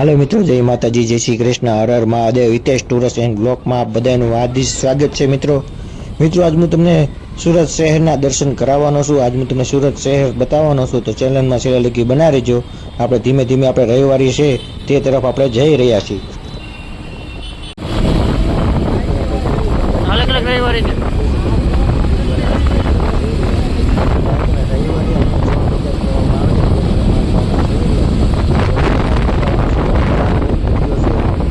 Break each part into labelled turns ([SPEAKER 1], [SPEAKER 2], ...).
[SPEAKER 1] હાલો મિત્રો, જય માતાજી, જય શ્રી કૃષ્ણ, હર હર મહાદેવ। હિતેશ ટુરિસ્ટ એન્ડ બ્લોકમાં બધાનું હાર્દિક સ્વાગત છે। મિત્રો આજ હું તમને સુરત શહેરના દર્શન કરાવવાનો છું। આજ હું તમને સુરત શહેર બતાવવાનો છું, તો ચેનલમાં છેલ્લે લગી બના રહેજો। આપણે ધીમે ધીમે આપણે રવિવારી છે તે તરફ આપણે જઈ રહ્યા છીએ। મિત્રો આપણે જોઈ શકો છો,
[SPEAKER 2] અલગ અલગ રવિવારે છે।
[SPEAKER 1] ત્યાં છે ને રવિવારે આપણે સોન બજાર કહેવામાં આવે છે, તે પ્રમાણમાં આપણે જઈ રહ્યા છીએ।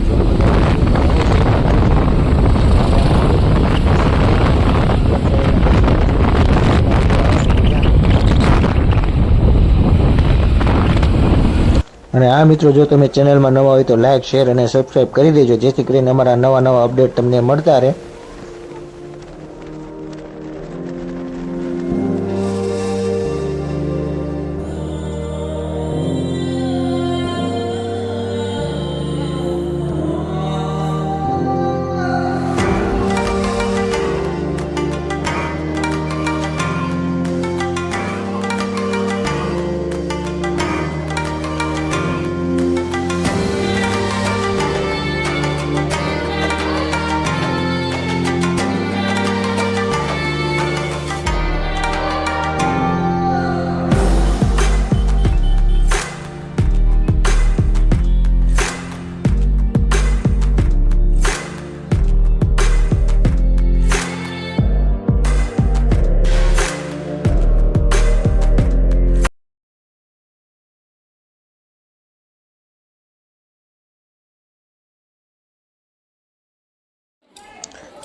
[SPEAKER 1] તો તમને આજ બતાવવાનું છે કે અમારા આજનો એક વિડીયો છે સોન બજારનો, તે પણ આવો છે તમે જોજો। અને આ સુરત શહેરના દર્શન છે તેના અંદર આવશે ત્યાં। અને આ મિત્રો, જો તમે ચેનલમાં નવા હોય તો લાઇક, શેર અને સબસ્ક્રાઇબ કરી દેજો, જેથી કરીને અમારા નવા નવા અપડેટ તમને મળતા રહે।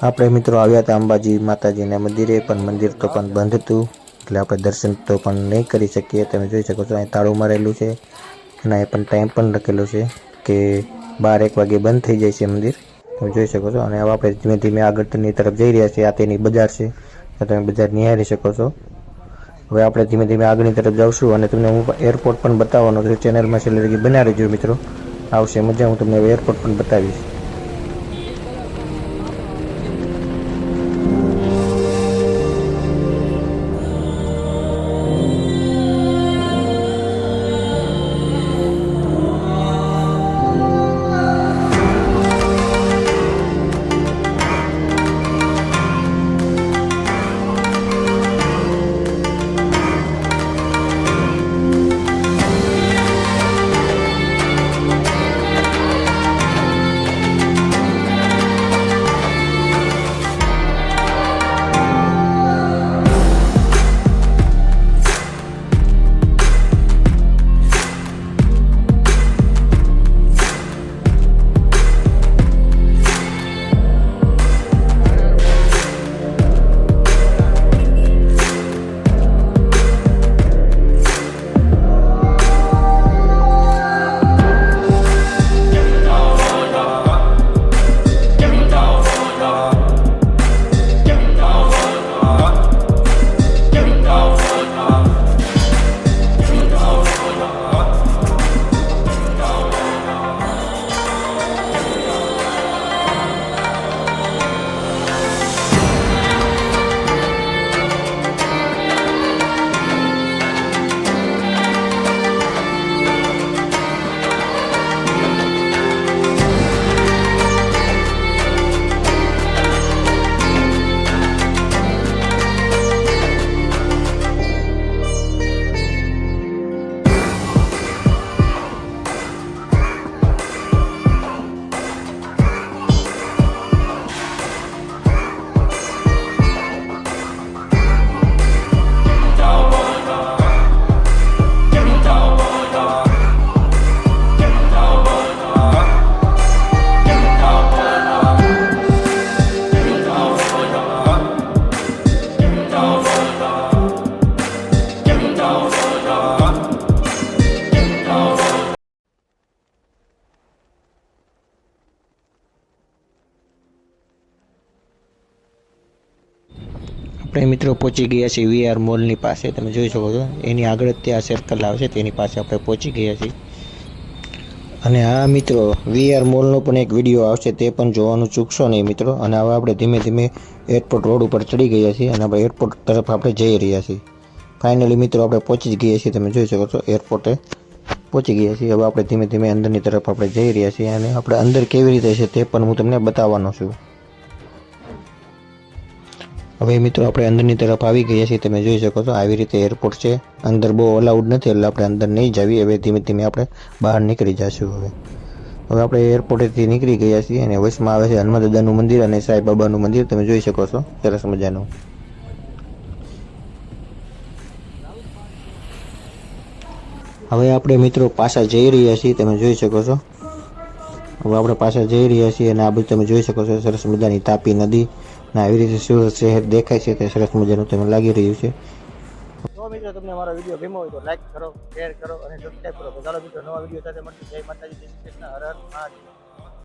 [SPEAKER 1] આપણે મિત્રો આવ્યા હતા અંબાજી માતાજીના મંદિરે, પણ મંદિર તો પણ બંધ હતું, એટલે આપણે દર્શન તો પણ નહીં કરી શકીએ। તમે જોઈ શકો છો અહીં તાળું મારેલું છે, અને અહીં પણ ટાઈમ પણ લખેલો છે કે 12-1 વાગે બંધ થઈ જાય છે મંદિર, તમે જોઈ શકો છો। અને હવે આપણે ધીમે ધીમે આગળની તરફ જઈ રહ્યા છીએ। આ તેની બજાર છે, તો તમે બજાર નિહાળી શકો છો। હવે આપણે ધીમે ધીમે આગળની તરફ જાઉશું, અને તમને હું એરપોર્ટ પણ બતાવવાનો છું। ચેનલમાં છેલ્લે લગી બન્યા રહેજો મિત્રો, આવશે મજા, હું તમને એરપોર્ટ પણ બતાવીશ। આપણે મિત્રો પહોંચી ગયા છીએ વીઆર મોલની પાસે, તમે જોઈ શકો છો એની આગળ જ ત્યાં સર્કલ આવે છે, તેની પાસે આપણે પહોંચી ગયા છીએ। અને હા મિત્રો, વીઆર મોલનો પણ એક વિડીયો આવશે, તે પણ જોવાનું ચૂકશો નહીં મિત્રો। અને હવે આપણે ધીમે ધીમે એરપોર્ટ રોડ ઉપર ચડી ગયા છીએ, અને આપણે એરપોર્ટ તરફ આપણે જઈ રહ્યા છીએ। ફાઇનલી મિત્રો આપણે પહોંચી જ ગયા છીએ, તમે જોઈ શકો છો એરપોર્ટે। પહોંચી ગયા છીએ. હવે આપણે ધીમે ધીમે અંદરની તરફ આપણે જઈ રહ્યા છીએ અને આપણે અંદર કેવી રીતે છે તે પણ હું તમને બતાવવાનો છું. હવે મિત્રો આપણે અંદરની તરફ આવી ગયા છીએ. તમે જોઈ શકો છો આવી રીતે એરપોર્ટ છે. અંદર બહુ અલાઉડ નથી એટલે આપણે અંદર નહીં જાવી. હવે ધીમે ધીમે આપણે બહાર નીકળી જઈશું. હવે આપણે એરપોર્ટેથી નીકળી ગયા છીએ અને વચમાં આવે છે હનુમાન દાદાનું મંદિર અને સાંઈબાબાનું મંદિર. તમે જોઈ શકો છો સરસ મજાનું. હવે આપણે મિત્રો પાછા જઈ રહ્યા છીએ. તમે જોઈ શકો છો હવે આપણે પાછા જઈ રહ્યા છીએ અને આ બધું તમે જોઈ શકો છો સરસ મજાની તાપી નદી અને આવી રીતે સુરત શહેર દેખાય છે તે સરસ મજાનું તમને લાગી રહ્યું છે. તો મિત્રો તમને અમારો વિડીયો ગમ્યો હોય તો લાઈક કરો, શેર કરો અને સબસ્ક્રાઈબ કરો. તો ચાલો મિત્રો નવા વિડીયો સાથે મળીએ. જય માતાજી, જય શ્રી કૃષ્ણ, હર હર મહાદેવ.